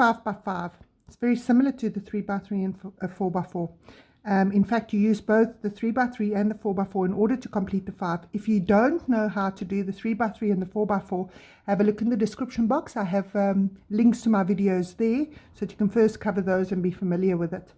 5 by 5. It's very similar to the 3 by 3 and 4 by 4. In fact, you use both the 3 by 3 and the 4 by 4 in order to complete the 5. If you don't know how to do the 3 by 3 and the 4 by 4, have a look in the description box. I have links to my videos there so that you can first cover those and be familiar with it.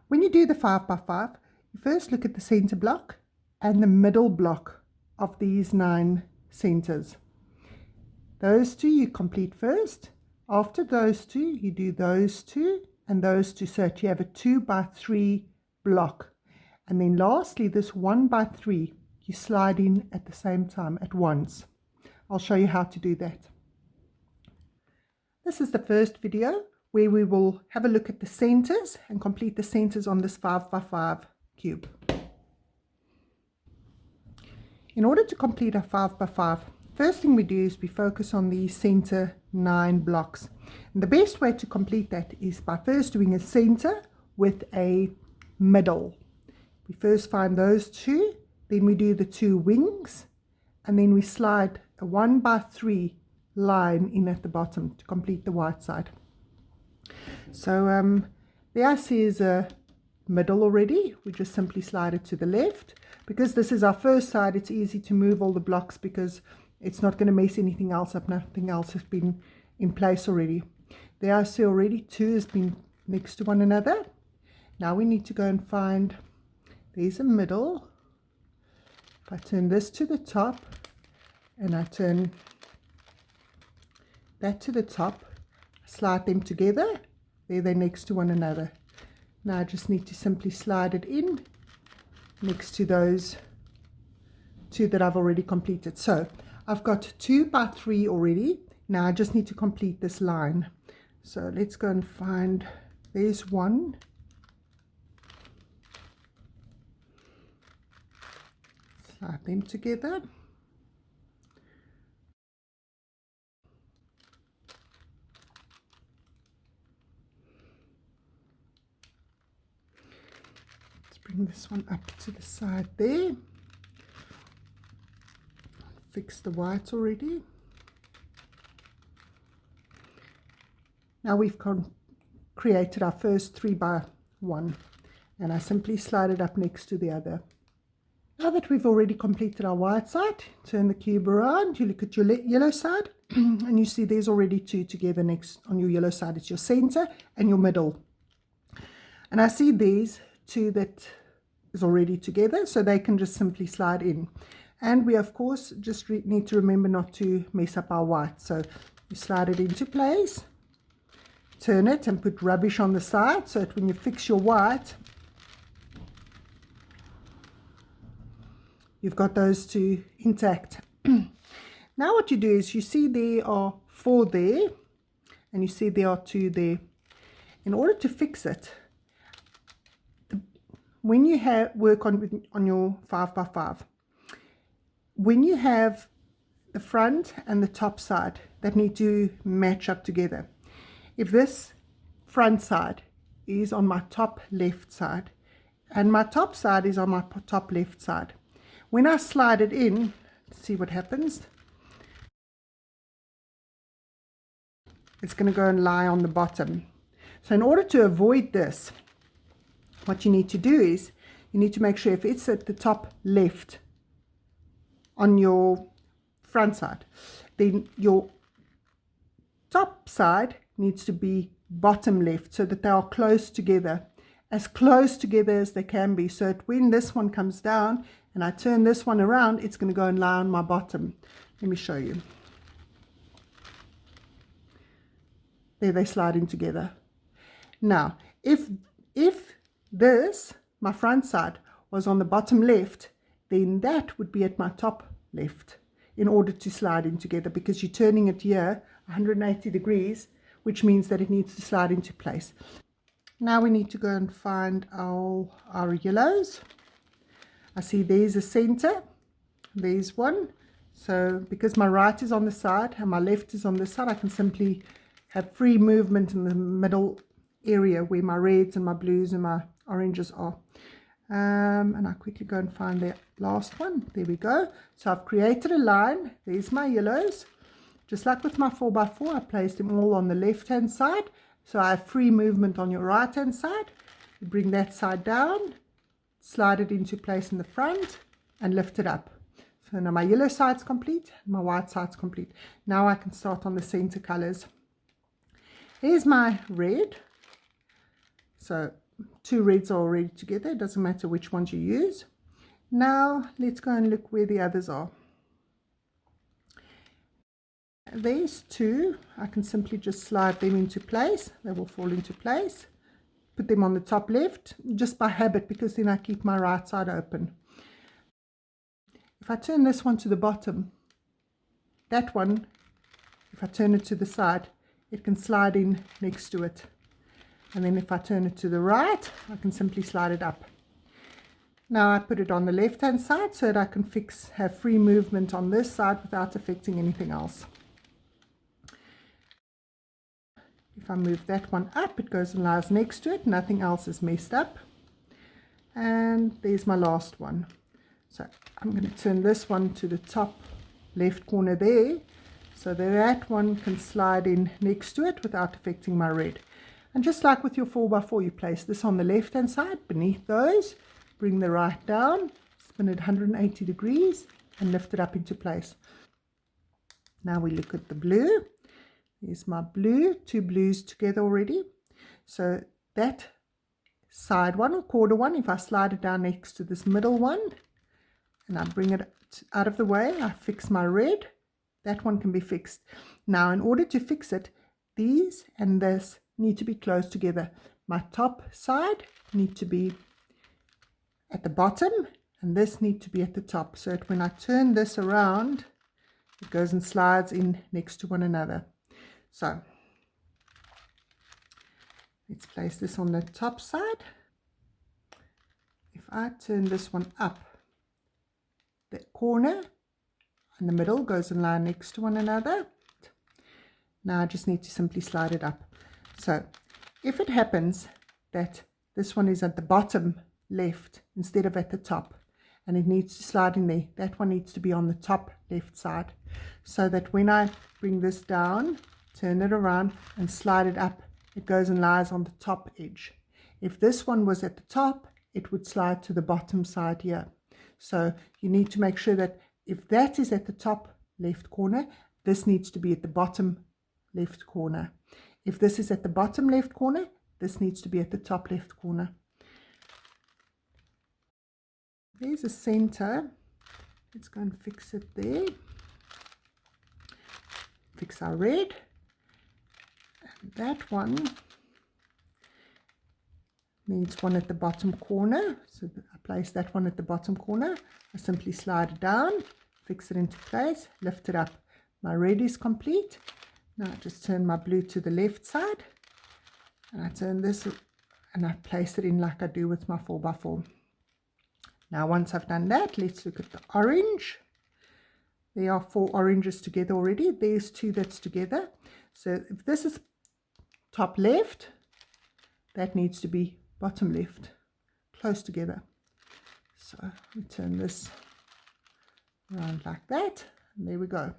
When you do the 5 by 5, you first look at the center block and the middle block of these 9 centers. Those two you complete first. After those two, you do those two and those two, so that you have a 2 by 3 block. And then lastly, this 1 by 3 you slide in at the same time at once. I'll show you how to do that. This is the first video where we will have a look at the centers and complete the centers on this 5 by 5 cube. In order to complete our 5 by 5, first thing we do is we focus on these center 9 blocks. And the best way to complete that is by first doing a center with a middle. We first find those two, then we do the 2 wings, and then we slide a 1 by 3 line in at the bottom to complete the white side. So there I see is a middle already. We just simply slide it to the left. Because this is our first side, it's easy to move all the blocks because it's not going to mess anything else up. Nothing else has been in place already. There I see already 2 has been next to one another. Now we need to go and find, there's a middle. If I turn this to the top and I turn that to the top, slide them together, there they're next to one another. Now I just need to simply slide it in next to those 2 that I've already completed. So I've got 2 by 3 already. Now I just need to complete this line. So let's go and find, there's 1. Slide them together. Let's bring this one up to the side there. Fix the white already. Now we've created our first 3 by 1, and I simply slide it up next to the other. Now that we've already completed our white side, turn the cube around, you look at your yellow side and you see there's already 2 together next on your yellow side. It's your center and your middle. And I see these 2 that is already together, so they can just simply slide in. And we of course just need to remember not to mess up our white. So you slide it into place, turn it and put rubbish on the side so that when you fix your white, you've got those 2 intact. Now what you do is you see there are 4 there and you see there are 2 there. In order to fix it, when you work on your 5 by 5, when you have the front and the top side that need to match up together, if this front side is on my top left side and my top side is on my top left side, when I slide it in, see what happens. It's going to go and lie on the bottom. So in order to avoid this, what you need to do is you need to make sure if it's at the top left on your front side, then your top side needs to be bottom left so that they are close together as they can be, so that when this one comes down and I turn this one around, it's going to go and lie on my bottom. Let me show you. There they slide in together. Now if this, my front side, was on the bottom left, then that would be at my top left in order to slide in together, because you're turning it here 180 degrees, which means that it needs to slide into place. Now we need to go and find our yellows. I see there's a center, there's one. So because my right is on the side and my left is on the side, I can simply have free movement in the middle area where my reds and my blues and my oranges are. And I quickly go and find the last one. There we go. So I've created a line. There's my yellows. just like with my 4x4, I place them all on the left hand side, so I have free movement on your right hand side. You bring that side down, slide it into place in the front and lift it up. So now my yellow side's complete, my white side's complete. Now I can start on the center colors. Here's my red. So 2 reds are already together, it doesn't matter which ones you use. Now let's go and look where the others are. There's 2, I can simply just slide them into place, they will fall into place. Put them on the top left, just by habit, because then I keep my right side open. If I turn this one to the bottom, that one, if I turn it to the side, it can slide in next to it. And then if I turn it to the right, I can simply slide it up. Now I put it on the left hand side so that I can have free movement on this side without affecting anything else. If I move that one up, it goes and lies next to it, nothing else is messed up. And there's my last one. So I'm going to turn this one to the top left corner there, so that one can slide in next to it without affecting my red. And just like with your 4x4, you place this on the left hand side beneath those, bring the right down, spin it 180 degrees and lift it up into place. Now we look at the blue. Here's my blue, 2 blues together already. So that side one or quarter one, if I slide it down next to this middle one and I bring it out of the way, I fix my red, that one can be fixed. Now in order to fix it, these and this need to be close together. My top side need to be at the bottom and this need to be at the top, so that when I turn this around, it goes and slides in next to one another. So let's place this on the top side. If I turn this one up, the corner and the middle goes and lie next to one another. Now I just need to simply slide it up. So if it happens that this one is at the bottom left instead of at the top, and it needs to slide in there, that one needs to be on the top left side, so that when I bring this down, turn it around and slide it up, it goes and lies on the top edge. If this one was at the top, it would slide to the bottom side here. So you need to make sure that if that is at the top left corner, this needs to be at the bottom left corner. If this is at the bottom left corner, this needs to be at the top left corner. There's a center. Let's go and fix it there. Fix our red. And that one needs one at the bottom corner. So I place that one at the bottom corner. I simply slide it down, fix it into place, lift it up. My red is complete. Now I just turn my blue to the left side, and I turn this and I place it in like I do with my 4x4. Now once I've done that, let's look at the orange. There are 4 oranges together already. There's 2 that's together. So if this is top left, that needs to be bottom left, close together. So we turn this around like that, and there we go.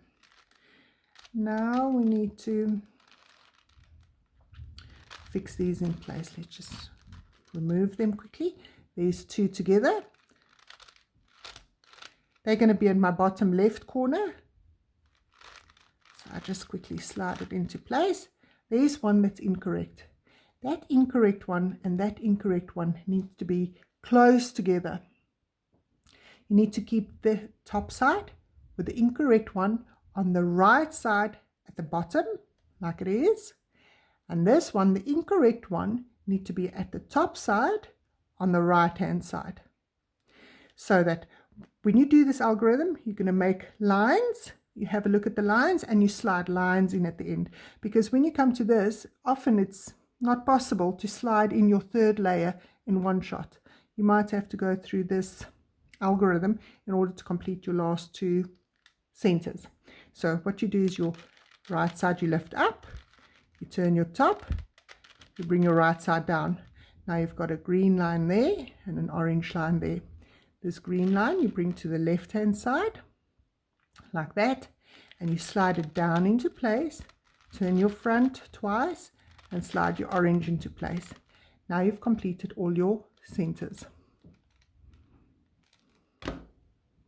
Now we need to fix these in place. Let's just remove them quickly. There's 2 together. They're going to be in my bottom left corner. So I just quickly slide it into place. There's one that's incorrect. That incorrect one and that incorrect one needs to be close together. You need to keep the top side with the incorrect one on the right side at the bottom, like it is. And this one, the incorrect one, need to be at the top side on the right hand side. So that when you do this algorithm, you're going to make lines. You have a look at the lines and you slide lines in at the end. Because when you come to this, often it's not possible to slide in your 3rd layer in one shot. You might have to go through this algorithm in order to complete your last 2 centers. So what you do is your right side you lift up, you turn your top, you bring your right side down. Now you've got a green line there and an orange line there. This green line you bring to the left hand side like that, and you slide it down into place, turn your front twice and slide your orange into place. Now you've completed all your centers.